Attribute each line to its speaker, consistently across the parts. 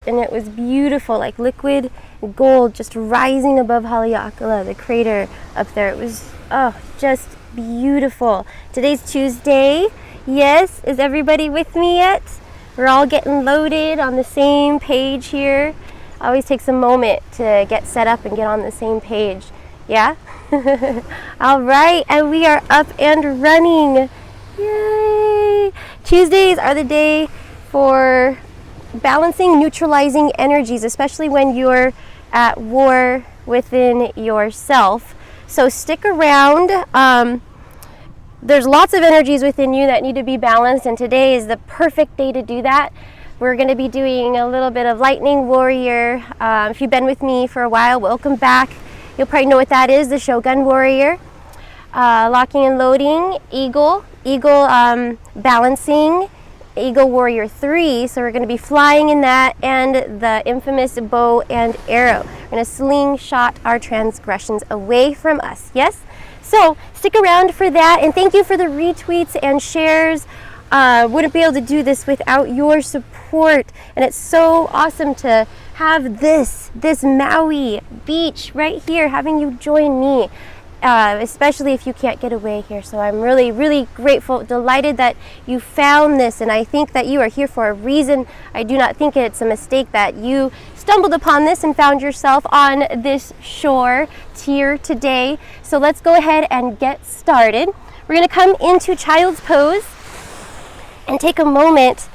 Speaker 1: and it was beautiful, like liquid gold just rising above Haleakala, the crater up there. It was, just beautiful. Today's Tuesday. Yes, is everybody with me yet? We're all getting loaded on the same page here. Always takes a moment to get set up and get on the same page. Yeah? All right, and we are up and running. Yay! Tuesdays are the day for balancing, neutralizing energies, especially when you're at war within yourself. So stick around. There's lots of energies within you that need to be balanced, and today is the perfect day to do that. We're going to be doing a little bit of lightning warrior. If you've been with me for a while, welcome back. You'll probably know what that is, the Shogun warrior. Locking and loading, eagle balancing, eagle warrior 3. So we're going to be flying in that, and the infamous bow and arrow. We're going to slingshot our transgressions away from us. Yes? So stick around for that, and thank you for the retweets and shares. Wouldn't be able to do this without your support, and it's so awesome to have this Maui beach right here, having you join me, especially if you can't get away here. So I'm really, really grateful, delighted that you found this, and I think that you are here for a reason. I do not think it's a mistake that you stumbled upon this and found yourself on this shore here today. So let's go ahead and get started. We're going to come into child's pose and take a moment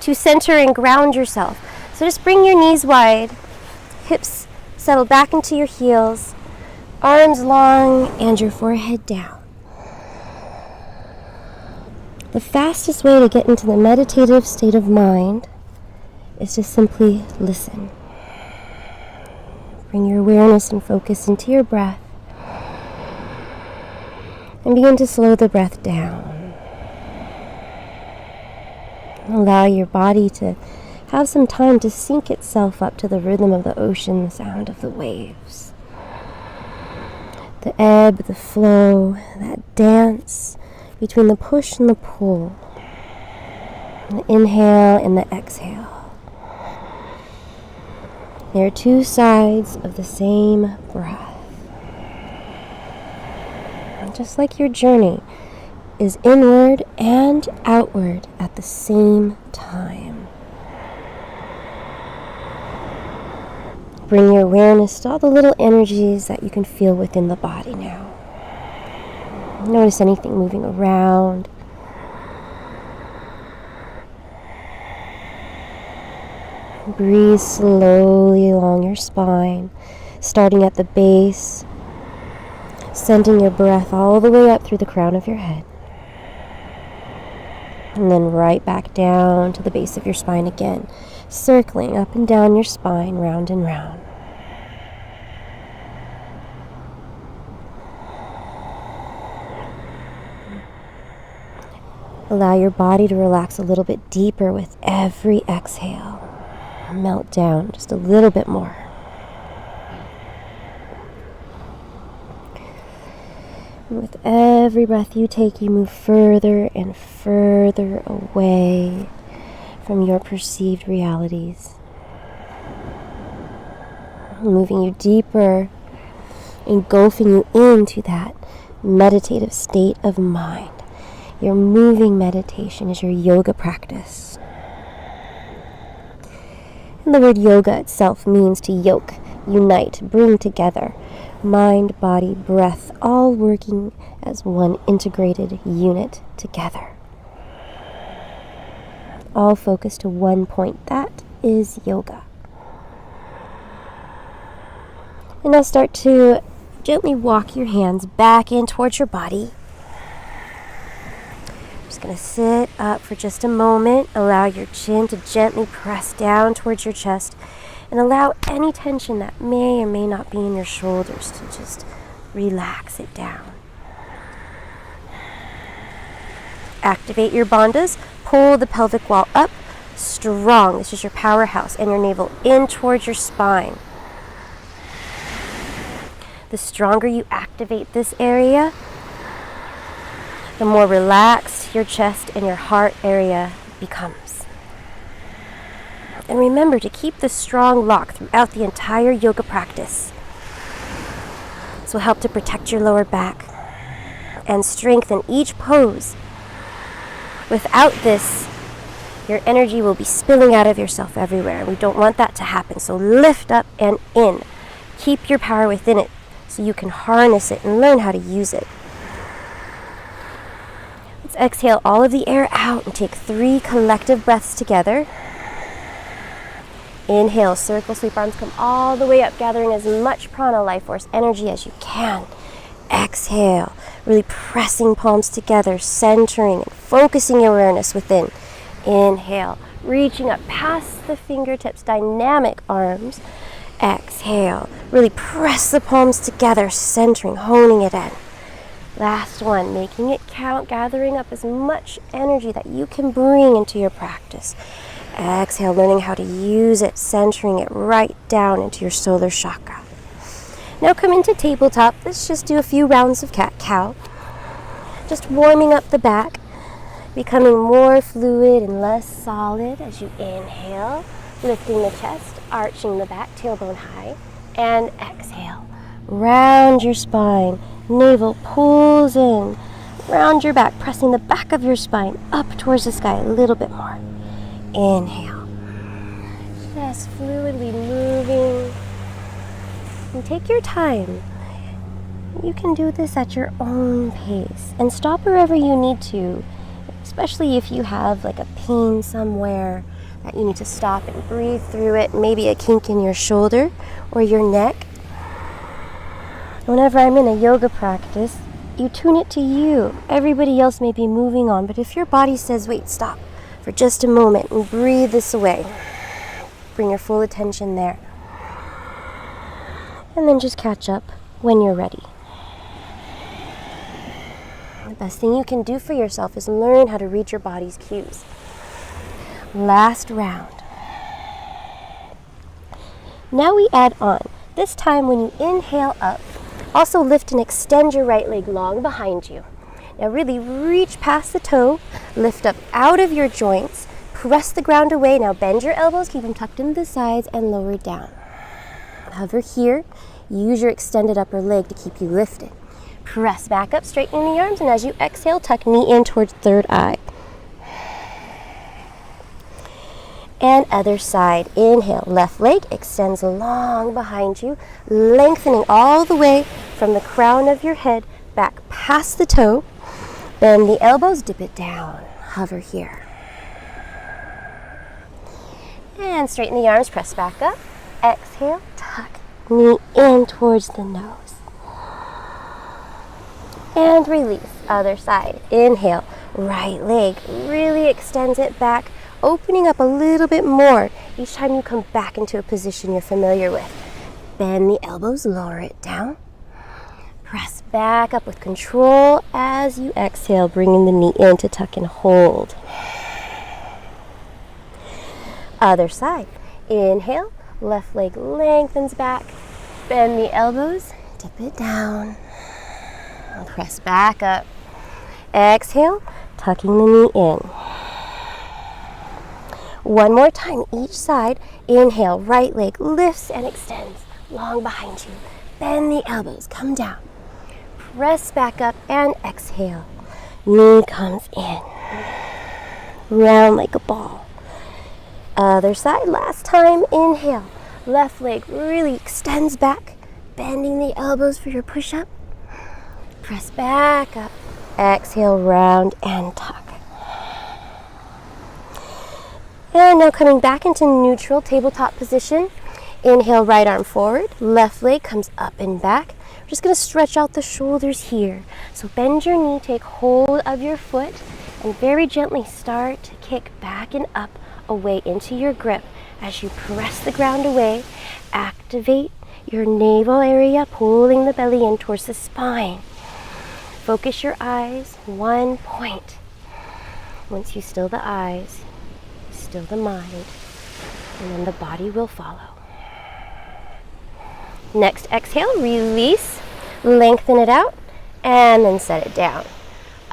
Speaker 1: to center and ground yourself. So just bring your knees wide, hips settle back into your heels, arms long, and your forehead down. The fastest way to get into the meditative state of mind is to simply listen. Bring your awareness and focus into your breath, and begin to slow the breath down. Allow your body to have some time to sync itself up to the rhythm of the ocean, the sound of the waves. The ebb, the flow, that dance between the push and the pull. The inhale and the exhale. There are two sides of the same breath. And just like your journey is inward and outward at the same time. Bring your awareness to all the little energies that you can feel within the body now. Notice anything moving around. Breathe slowly along your spine, starting at the base, sending your breath all the way up through the crown of your head. And then right back down to the base of your spine again, circling up and down your spine, round and round. Allow your body to relax a little bit deeper with every exhale. Melt down just a little bit more. And with every breath you take, you move further and further away from your perceived realities. Moving you deeper, engulfing you into that meditative state of mind. Your moving meditation is your yoga practice. And the word yoga itself means to yoke, unite, bring together. Mind, body, breath, all working as one integrated unit together. All focused to one point. That is yoga. And now start to gently walk your hands back in towards your body. Just going to sit up for just a moment. Allow your chin to gently press down towards your chest. And allow any tension that may or may not be in your shoulders to just relax it down. Activate your bandhas. Pull the pelvic wall up strong. This is your powerhouse. And your navel in towards your spine. The stronger you activate this area, the more relaxed your chest and your heart area becomes. And remember to keep the strong lock throughout the entire yoga practice. This will help to protect your lower back and strengthen each pose. Without this, your energy will be spilling out of yourself everywhere, and we don't want that to happen. So lift up and in. Keep your power within it so you can harness it and learn how to use it. Let's exhale all of the air out and take 3 collective breaths together. Inhale, circle, sweep arms, come all the way up, gathering as much prana, life force, energy as you can. Exhale, really pressing palms together, centering and focusing your awareness within. Inhale, reaching up past the fingertips, dynamic arms. Exhale, really press the palms together, centering, honing it in. Last one, making it count, gathering up as much energy that you can bring into your practice. Exhale, learning how to use it, centering it right down into your solar chakra. Now come into tabletop. Let's just do a few rounds of cat-cow. Just warming up the back, becoming more fluid and less solid as you inhale, lifting the chest, arching the back, tailbone high, and exhale. Round your spine, navel pulls in, round your back, pressing the back of your spine up towards the sky a little bit more. Inhale, just fluidly moving, and take your time. You can do this at your own pace and stop wherever you need to, especially if you have like a pain somewhere that you need to stop and breathe through it, maybe a kink in your shoulder or your neck. Whenever I'm in a yoga practice, you tune it to you. Everybody else may be moving on, but if your body says, wait, stop for just a moment and breathe this away, bring your full attention there. And then just catch up when you're ready. The best thing you can do for yourself is learn how to read your body's cues. Last round. Now we add on. This time when you inhale up, also lift and extend your right leg long behind you. Now really reach past the toe, lift up out of your joints, press the ground away. Now bend your elbows, keep them tucked into the sides and lower down. Hover here, use your extended upper leg to keep you lifted. Press back up, straightening the arms, and as you exhale, tuck knee in towards third eye. And other side, inhale, left leg extends long behind you, lengthening all the way from the crown of your head back past the toe. Bend the elbows, dip it down, hover here. And straighten the arms, press back up. Exhale, tuck knee in towards the nose. And release, other side. Inhale, right leg really extends it back, opening up a little bit more each time you come back into a position you're familiar with. Bend the elbows, lower it down. Press back up with control as you exhale, bringing the knee in to tuck and hold. Other side. Inhale, left leg lengthens back. Bend the elbows, dip it down. Press back up. Exhale, tucking the knee in. One more time, each side. Inhale, right leg lifts and extends long behind you. Bend the elbows, come down. Press back up and exhale. Knee comes in. Round like a ball. Other side, last time. Inhale, left leg really extends back. Bending the elbows for your push-up. Press back up. Exhale, round and tuck. And now coming back into neutral tabletop position. Inhale, right arm forward. Left leg comes up and back. We're just going to stretch out the shoulders here. So bend your knee, take hold of your foot, and very gently start to kick back and up away into your grip as you press the ground away. Activate your navel area, pulling the belly in towards the spine. Focus your eyes, one point. Once you still the eyes, still the mind, and then the body will follow. Next exhale, release, lengthen it out, and then set it down.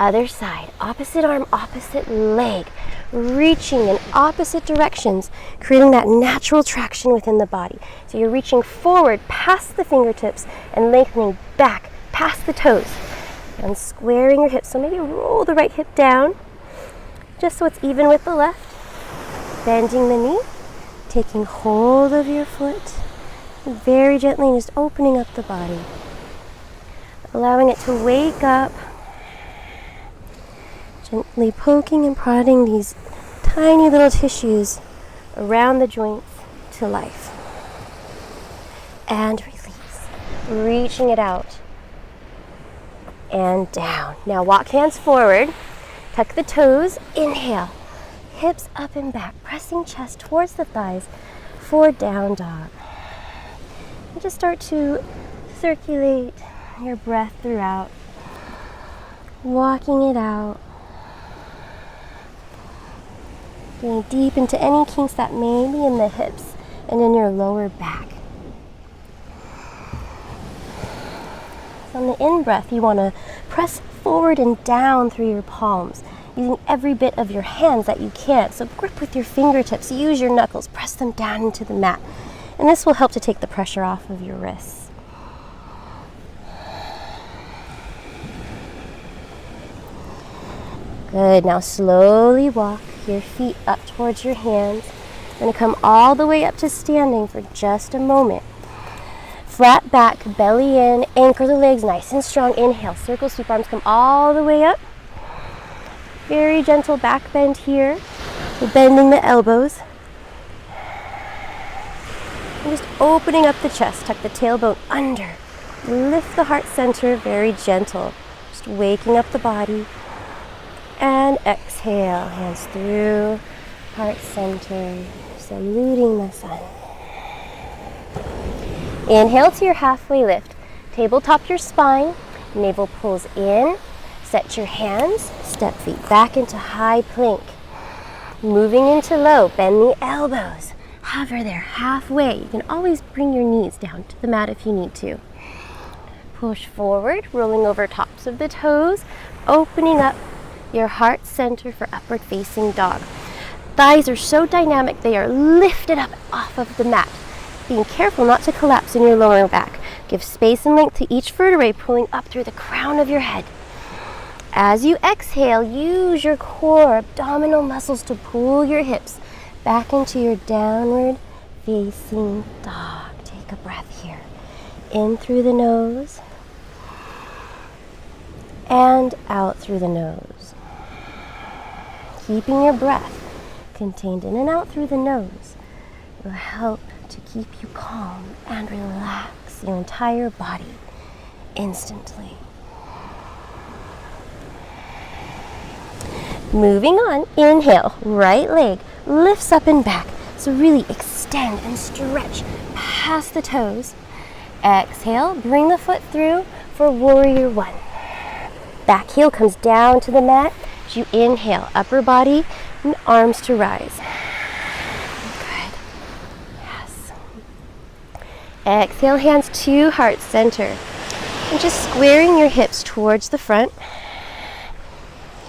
Speaker 1: Other side, opposite arm, opposite leg, reaching in opposite directions, creating that natural traction within the body. So you're reaching forward past the fingertips and lengthening back past the toes and squaring your hips. So maybe roll the right hip down just so it's even with the left. Bending the knee, taking hold of your foot, very gently and just opening up the body. Allowing it to wake up, gently poking and prodding these tiny little tissues around the joints to life. And release, reaching it out and down. Now walk hands forward, tuck the toes, inhale, hips up and back, pressing chest towards the thighs for down dog. And just start to circulate your breath throughout, walking it out, getting deep into any kinks that may be in the hips and in your lower back. On the in-breath, you want to press forward and down through your palms, using every bit of your hands that you can. So grip with your fingertips, use your knuckles, press them down into the mat. And this will help to take the pressure off of your wrists. Good, now slowly walk your feet up towards your hands. You're going to come all the way up to standing for just a moment. Flat back, belly in, anchor the legs nice and strong. Inhale, circle, sweep arms, come all the way up. Very gentle back bend here. We're bending the elbows. And just opening up the chest, tuck the tailbone under. Lift the heart center, very gentle. Just waking up the body. And exhale, hands through, heart center, saluting the sun. Inhale to your halfway lift. Tabletop your spine, navel pulls in, set your hands, step feet back into high plank. Moving into low, bend the elbows, hover there halfway. You can always bring your knees down to the mat if you need to. Push forward, rolling over tops of the toes, opening up your heart center for upward facing dog. Thighs are so dynamic, they are lifted up off of the mat. Being careful not to collapse in your lower back. Give space and length to each vertebrae, pulling up through the crown of your head. As you exhale, use your core abdominal muscles to pull your hips back into your downward facing dog. Take a breath here. In through the nose and out through the nose. Keeping your breath contained in and out through the nose will help to keep you calm and relax your entire body instantly. Moving on, inhale, right leg lifts up and back. So really extend and stretch past the toes. Exhale, bring the foot through for warrior one. Back heel comes down to the mat. As you inhale, upper body and arms to rise. Good. Yes. Exhale, hands to heart center. And just squaring your hips towards the front.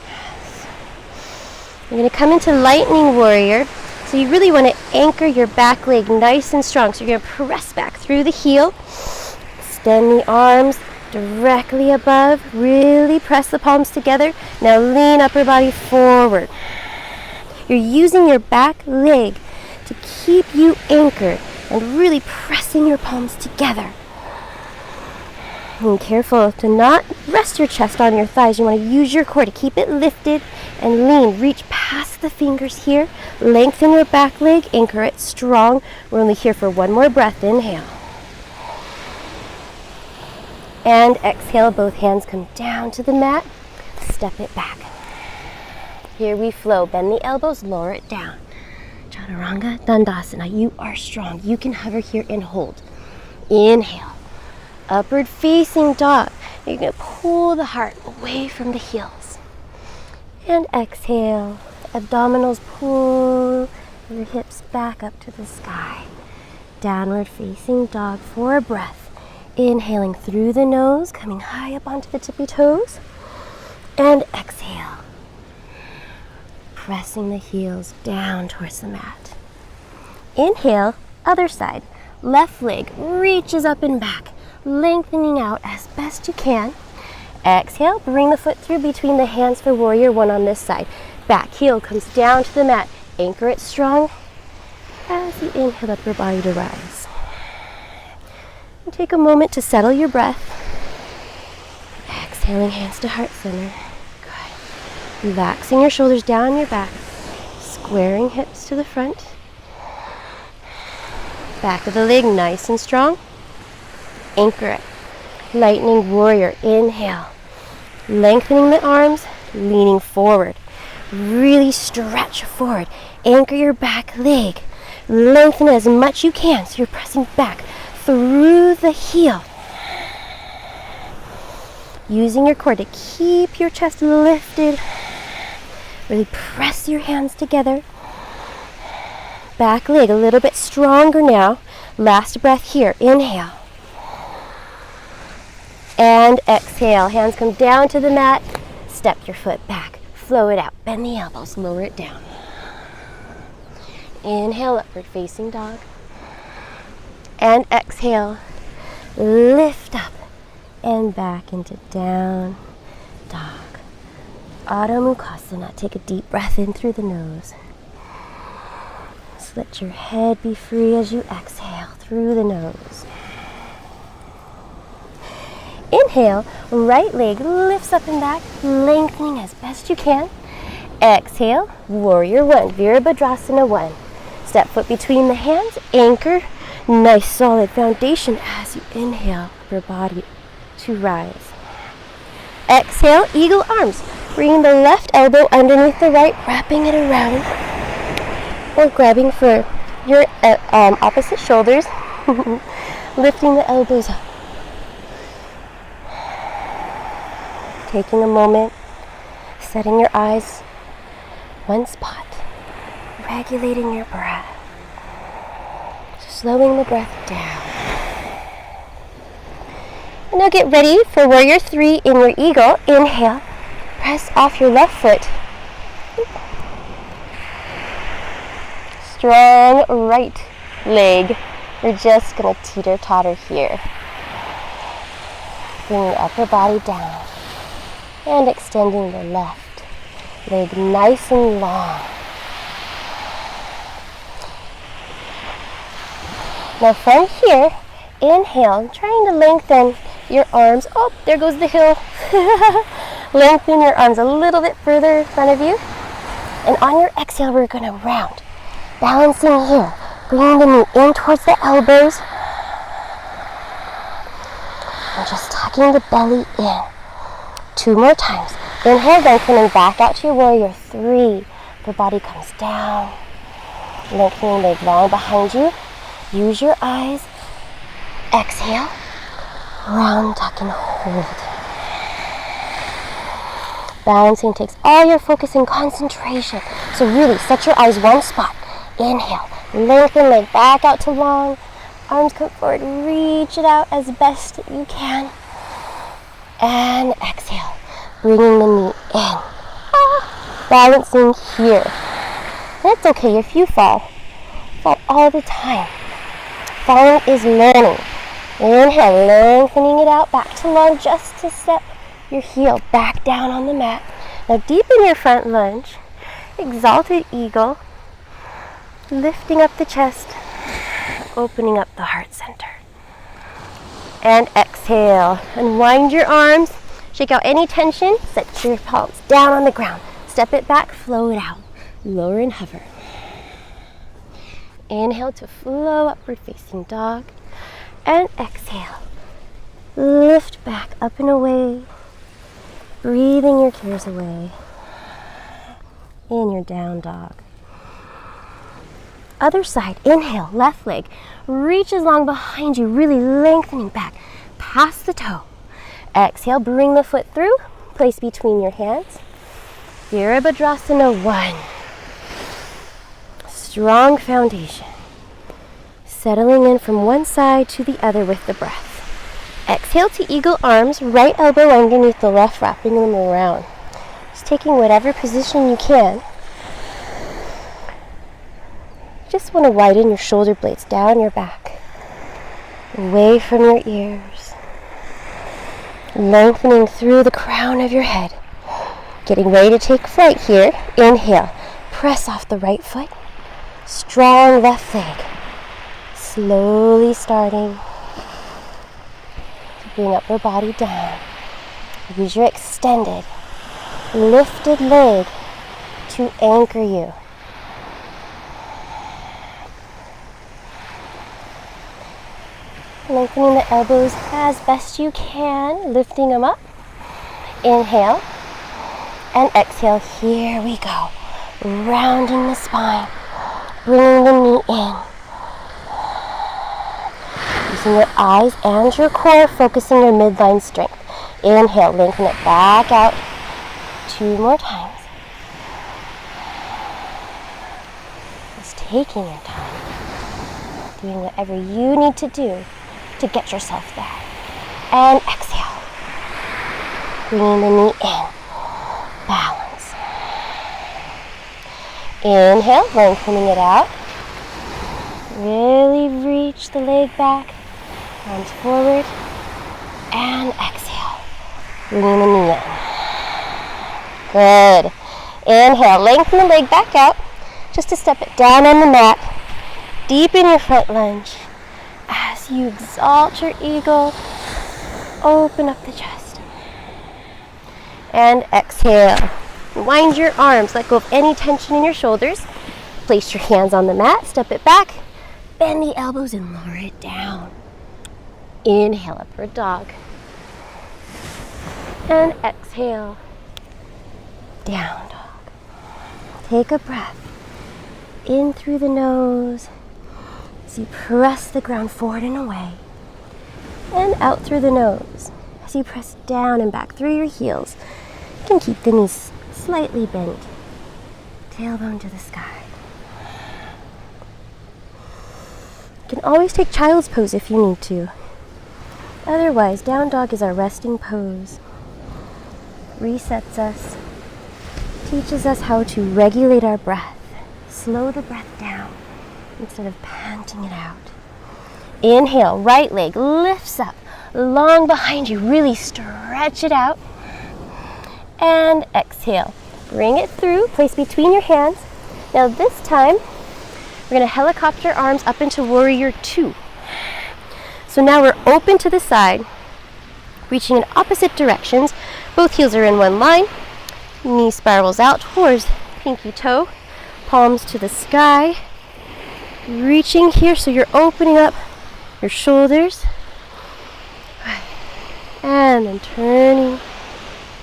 Speaker 1: Yes. You're going to come into lightning warrior. So you really want to anchor your back leg nice and strong. So you're going to press back through the heel. Extend the arms directly above. Really press the palms together. Now lean upper body forward. You're using your back leg to keep you anchored and really pressing your palms together. And careful to not rest your chest on your thighs. You want to use your core to keep it lifted and lean. Reach past the fingers here. Lengthen your back leg. Anchor it strong. We're only here for one more breath. Inhale. And exhale, both hands come down to the mat. Step it back. Here we flow. Bend the elbows, lower it down. Chaturanga Dandasana. You are strong. You can hover here and hold. Inhale. Upward facing dog. You're going to pull the heart away from the heels. And exhale. Abdominals pull your hips back up to the sky. Downward facing dog for a breath. Inhaling through the nose, coming high up onto the tippy toes. And exhale. Pressing the heels down towards the mat. Inhale, other side. Left leg reaches up and back, lengthening out as best you can. Exhale, bring the foot through between the hands for warrior one on this side. Back heel comes down to the mat. Anchor it strong as you inhale up your body to rise. And take a moment to settle your breath. Exhaling hands to heart center. Good. Relaxing your shoulders down your back. Squaring hips to the front. Back of the leg nice and strong. Anchor it. Lightning warrior. Inhale. Lengthening the arms, leaning forward. Really stretch forward. Anchor your back leg. Lengthen as much you can so you're pressing back through the heel. Using your core to keep your chest lifted. Really press your hands together. Back leg a little bit stronger now. Last breath here. Inhale. And exhale. Hands come down to the mat. Step your foot back. Flow it out. Bend the elbows. Lower it down. Inhale, upward facing dog. And exhale. Lift up and back into down dog. Adho Mukha. Take a deep breath in through the nose. Just let your head be free as you exhale through the nose. Inhale, right leg lifts up and back, lengthening as best you can. Exhale, warrior one, Virabhadrasana one. Step foot between the hands, anchor, nice solid foundation as you inhale your body to rise. Exhale, eagle arms. Bring the left elbow underneath the right, wrapping it around, or grabbing for your opposite shoulders, lifting the elbows up. Taking a moment, setting your eyes one spot, regulating your breath, slowing the breath down. And now get ready for warrior three in your eagle. Inhale, press off your left foot. Strong right leg. You're just gonna teeter-totter here. Bring your upper body down. And extending the left leg nice and long. Now from here, inhale, trying to lengthen your arms. Oh, there goes the hill. Lengthen your arms a little bit further in front of you. And on your exhale, we're going to round. Balancing here. Bringing the knee in towards the elbows. And just tucking the belly in. 2 more times. Inhale, lengthening back out to your warrior three. The body comes down. Lengthening leg long behind you. Use your eyes. Exhale. Round, tuck, and hold. Balancing takes all your focus and concentration. So really set your eyes one spot. Inhale. Lengthen leg back out to long. Arms come forward. Reach it out as best you can. And exhale, bringing the knee in. Balancing here. That's okay if you fall. Fall all the time. Falling is learning. Inhale, lengthening it out back to long just to step your heel back down on the mat. Now deepen your front lunge. Exalted eagle. Lifting up the chest. Opening up the heart center. And exhale. Unwind your arms. Shake out any tension. Set your palms down on the ground. Step it back, flow it out. Lower and hover. Inhale to flow upward facing dog. And exhale. Lift back up and away. Breathing your cares away. In your down dog. Other side, inhale, left leg reaches long behind you, really lengthening back past the toe. Exhale, bring the foot through, place between your hands. Virabhadrasana one. Strong foundation. Settling in from one side to the other with the breath. Exhale to eagle arms, right elbow underneath the left, wrapping them around. taking whatever position you can. Just want to widen your shoulder blades down your back, away from your ears, lengthening through the crown of your head. Getting ready to take flight here. Inhale, press off the right foot, strong left leg. Slowly starting to bring upper body down. Use your extended, lifted leg to anchor you. Lengthening the elbows as best you can, lifting them up. Inhale and exhale. Here we go. Rounding the spine, bringing the knee in. Using your eyes and your core, focusing your midline strength. Inhale, lengthen it back out. 2 more times. Just taking your time, doing whatever you need to do to get yourself there. And exhale. Bringing the knee in. Balance. Inhale, lengthening it out. Really reach the leg back. Arms forward. And exhale. Bringing the knee in. Good. Inhale, lengthen the leg back out. Just to step it down on the mat. Deepen your front lunge. As you exalt your eagle, open up the chest. And exhale. Wind your arms, let go of any tension in your shoulders. Place your hands on the mat, step it back, bend the elbows and lower it down. Inhale, upward dog. And exhale, down dog. Take a breath in through the nose. As you press the ground forward and away, and out through the nose. As you press down and back through your heels, you can keep the knees slightly bent, tailbone to the sky. You can always take child's pose if you need to. Otherwise, down dog is our resting pose. Resets us, teaches us how to regulate our breath, slow the breath down, instead of panting it out. Inhale, right leg lifts up, long behind you. Really stretch it out. And exhale. Bring it through, place between your hands. Now this time, we're going to helicopter arms up into Warrior 2. So now we're open to the side, reaching in opposite directions. Both heels are in one line. Knee spirals out towards pinky toe, palms to the sky. Reaching here, so you're opening up your shoulders. And then turning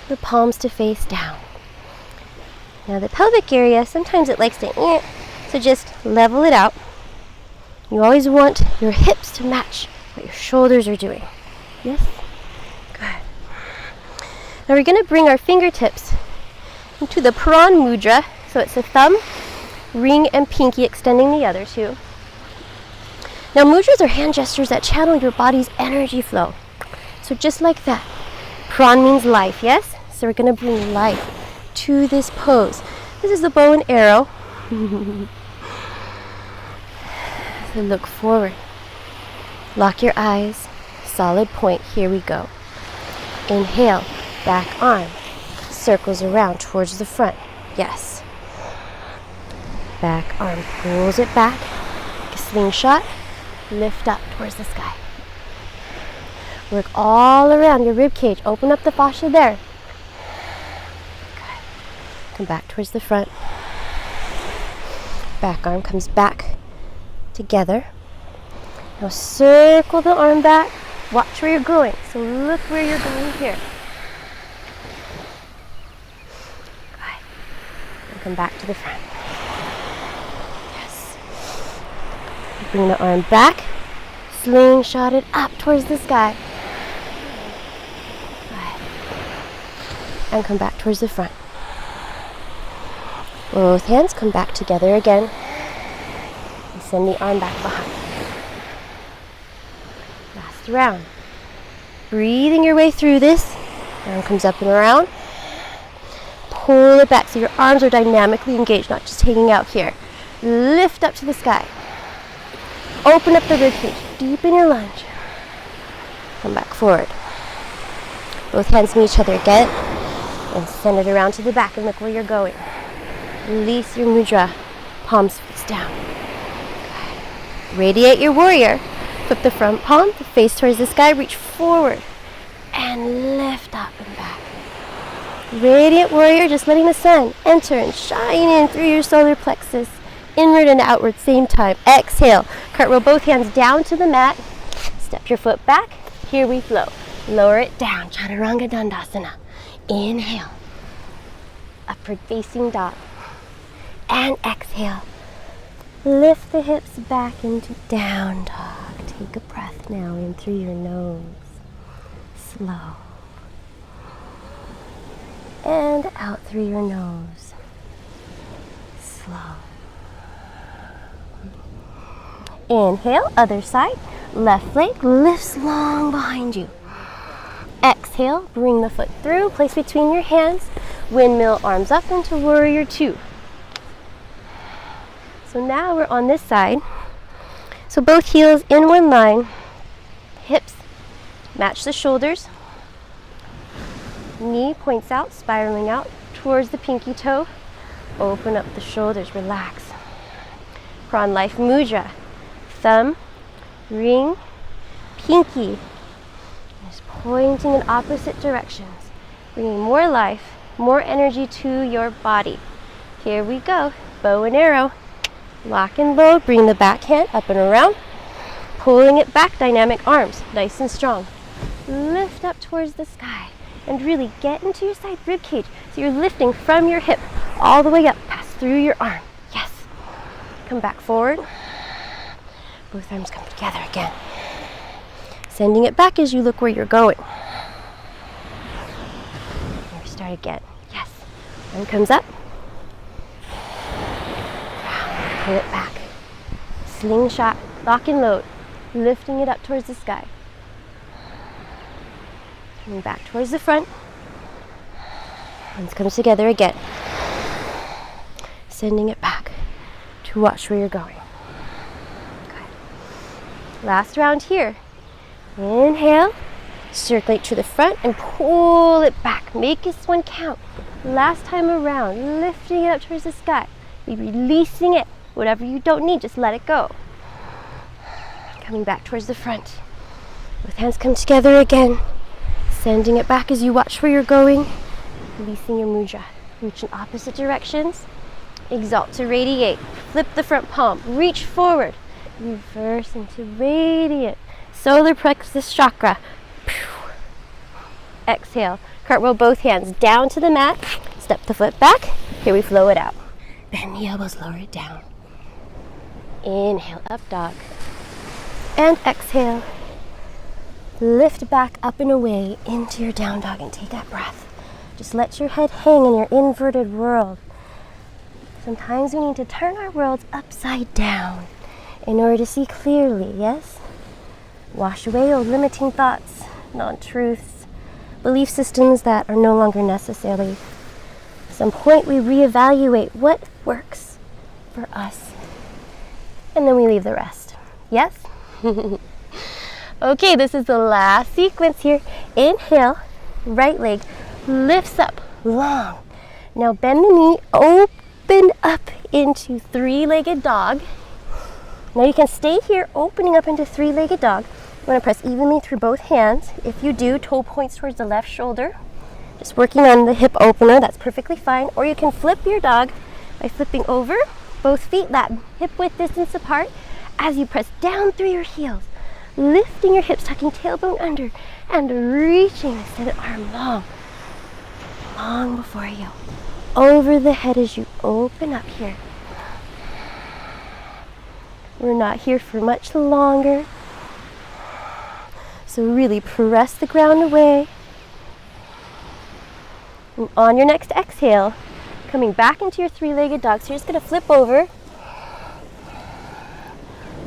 Speaker 1: the palms to face down. Now the pelvic area, sometimes it likes to so just level it out. You always want your hips to match what your shoulders are doing. Yes? Good. Now we're going to bring our fingertips into the prawn mudra. So it's a thumb, ring, and pinky extending the other two. Now mudras are hand gestures that channel your body's energy flow. So just like that. Prawn means life, yes? So we're going to bring life to this pose. This is the bow and arrow. So look forward. Lock your eyes. Solid point. Here we go. Inhale. Back arm. Circles around towards the front. Yes. Back arm pulls it back. Like a slingshot. Lift up towards the sky. Work all around your rib cage. Open up the fascia there. Good. Come back towards the front. Back arm comes back together. Now circle the arm back. Watch where you're going. So look where you're going here. Good. And come back to the front. Yes. Bring the arm back. Slingshot it up towards the sky. And come back towards the front. Both hands come back together again. And send the arm back behind. Last round. Breathing your way through this. Arm comes up and around. pull it back so your arms are dynamically engaged, not just hanging out here. Lift up to the sky. Open up the ribcage. Deepen your lunge. Come back forward. Both hands meet each other again. And send it around to the back and look where you're going. Release your mudra. Palms face down. Radiate your warrior. Flip the front palm, the face towards the sky. Reach forward. And lift up and back. Radiant warrior, just letting the sun enter and shine in through your solar plexus. Inward and outward, same time. Exhale. Cartwheel both hands down to the mat. Step your foot back. Here we flow. Lower it down. Chaturanga Dandasana. Inhale. Upward facing dog. And exhale. Lift the hips back into down dog. Take a breath now in through your nose. Slow. And out through your nose. Slow. Inhale, other side. Left leg lifts long behind you. Exhale, bring the foot through, place between your hands. Windmill arms up into warrior two. So now we're on this side. So both heels in one line. Hips match the shoulders. Knee points out, spiraling out towards the pinky toe. Open up the shoulders, relax. Prawn Life Mudra. Thumb, ring, pinky. Just pointing in opposite directions. Bringing more life, more energy to your body. Here we go. Bow and arrow. Lock and load. Bring the back hand up and around. Pulling it back, dynamic arms. Nice and strong. Lift up towards the sky. And really get into your side rib cage. So you're lifting from your hip all the way up, pass through your arm. Yes. Come back forward. Both arms come together again. Sending it back as you look where you're going. Here, start again. Yes. Arm comes up. Pull it back. Slingshot, lock and load. Lifting it up towards the sky. Coming back towards the front. Hands come together again. Sending it back to watch where you're going. Good. Last round here. Inhale. Circulate to the front and pull it back. Make this one count. Last time around, lifting it up towards the sky. Be releasing it. Whatever you don't need, just let it go. Coming back towards the front. Both hands come together again. Sending it back as you watch where you're going. Releasing your mudra. Reach in opposite directions. Exalt to radiate. Flip the front palm. Reach forward. Reverse into radiant. Solar plexus chakra. Exhale. Cartwheel both hands down to the mat. Step the foot back. Here we flow it out. Bend the elbows, lower it down. Inhale, up dog. And exhale. Lift back up and away into your down dog and take that breath. Just let your head hang in your inverted world. Sometimes we need to turn our worlds upside down in order to see clearly, yes? Wash away old limiting thoughts, non-truths, belief systems that are no longer necessary. At some point we reevaluate what works for us, and then we leave the rest, yes? Okay, this is the last sequence here. Inhale, right leg lifts up long. Now bend the knee, open up into three-legged dog. Now you can stay here, opening up into three-legged dog. You want to press evenly through both hands. If you do, toe points towards the left shoulder. Just working on the hip opener, that's perfectly fine. Or you can flip your dog by flipping over, both feet lap hip width distance apart as you press down through your heels. Lifting your hips, tucking tailbone under, and reaching the extended arm long, long before you. Over the head as you open up here. We're not here for much longer. So really press the ground away. And on your next exhale, coming back into your three-legged dog. So you're just going to flip over.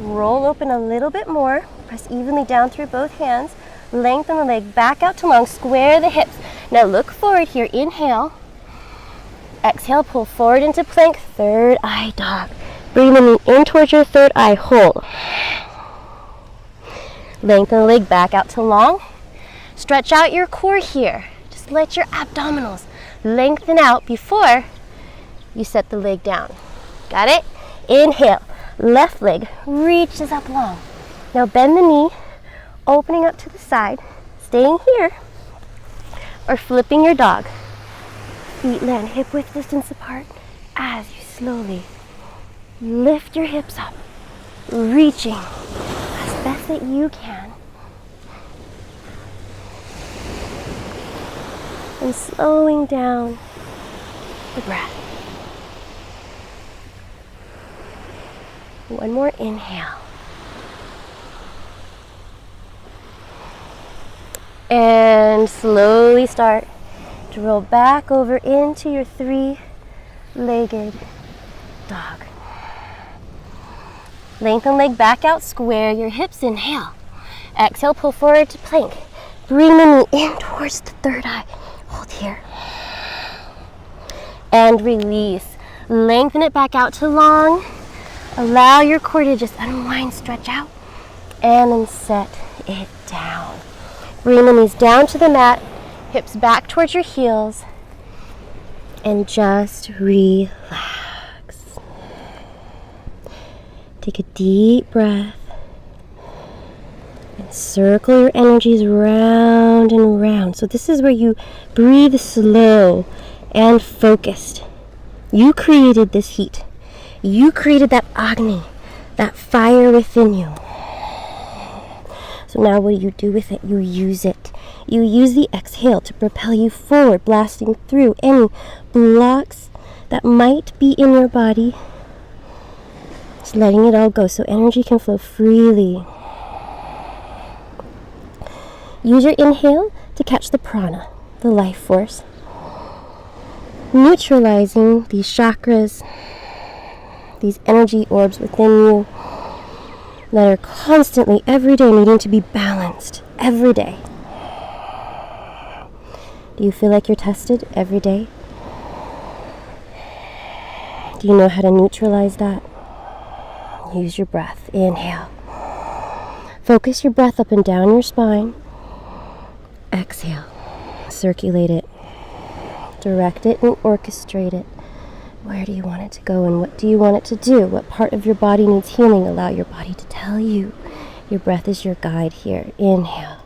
Speaker 1: Roll open a little bit more. Press evenly down through both hands. Lengthen the leg back out to long. Square the hips. Now look forward here. Inhale. Exhale, pull forward into plank, third eye dog. Bring the knee in towards your third eye, hold. Lengthen the leg back out to long. Stretch out your core here. Just let your abdominals lengthen out before you set the leg down. Got it? Inhale, left leg reaches up long. Now bend the knee, opening up to the side, staying here, or flipping your dog. Feet land hip width distance apart as you slowly lift your hips up, reaching as best that you can. And slowing down the breath. One more inhale. And slowly start to roll back over into your three-legged dog. Lengthen leg back out, square your hips, inhale. Exhale, pull forward to plank. Bring the knee in towards the third eye. Hold here. And release. Lengthen it back out to long. Allow your core to just unwind, stretch out, and then set it down. Bring the knees down to the mat, hips back towards your heels, and just relax. Take a deep breath and circle your energies round and round. So this is where you breathe slow and focused. You created this heat. You created that Agni, that fire within you. So now what do with it? You use it. You use the exhale to propel you forward, blasting through any blocks that might be in your body. Just letting it all go so energy can flow freely. Use your inhale to catch the prana, the life force, neutralizing these chakras, these energy orbs within you that are constantly, every day, needing to be balanced. Every day. Do you feel like you're tested every day? Do you know how to neutralize that? Use your breath. Inhale. Focus your breath up and down your spine. Exhale. Circulate it. Direct it and orchestrate it. Where do you want it to go and what do you want it to do? What part of your body needs healing? Allow your body to tell you. Your breath is your guide here. Inhale.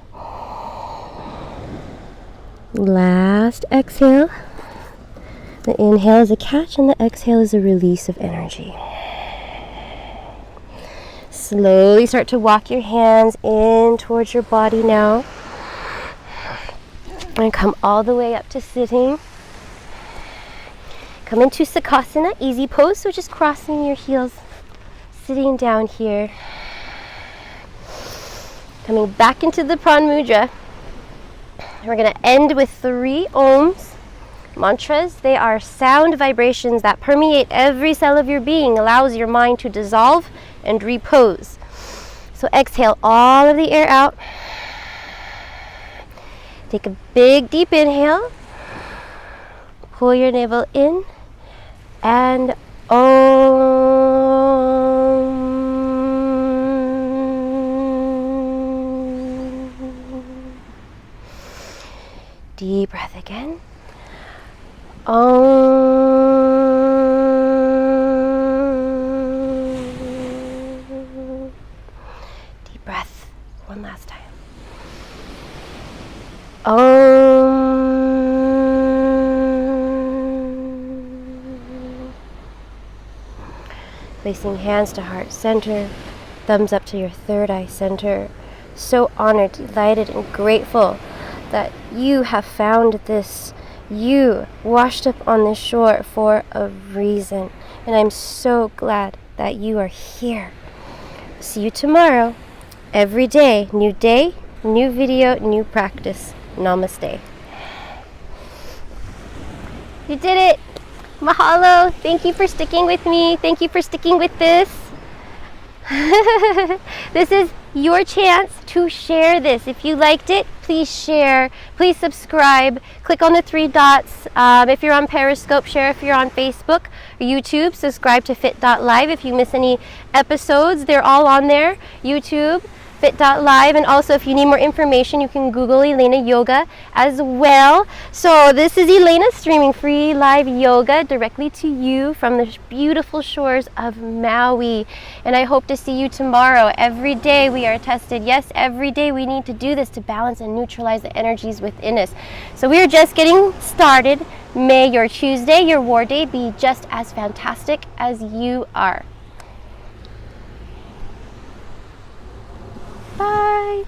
Speaker 1: Last exhale. The inhale is a catch and the exhale is a release of energy. Slowly start to walk your hands in towards your body now. And come all the way up to sitting. Come into Sukhasana, easy pose, so just crossing your heels, sitting down here. Coming back into the Pran Mudra. We're going to end with 3 Oms. Mantras, they are sound vibrations that permeate every cell of your being, allows your mind to dissolve and repose. So exhale all of the air out. Take a big deep inhale. Pull your navel in. And Om. Deep breath again. Om. Deep breath. One last time. Om. Placing hands to heart center, thumbs up to your third eye center. So honored, delighted, and grateful that you have found this. You washed up on this shore for a reason. And I'm so glad that you are here. See you tomorrow. Every day, new video, new practice. Namaste. You did it. Mahalo. Thank you for sticking with me. Thank you for sticking with this. This is your chance to share this. If you liked it, please share, please subscribe, click on the 3 dots. If you're on Periscope, share. If you're on Facebook or YouTube, subscribe to FIT.live. If you miss any episodes, they're all on there. YouTube, FIT.live, and also if you need more information, you can Google Elaina Yoga as well. So this is Elaina streaming free live yoga directly to you from the beautiful shores of Maui. And I hope to see you tomorrow. Every day we are tested. Yes, every day we need to do this to balance and neutralize the energies within us. So we are just getting started. May your Tuesday, your war day, be just as fantastic as you are. Bye.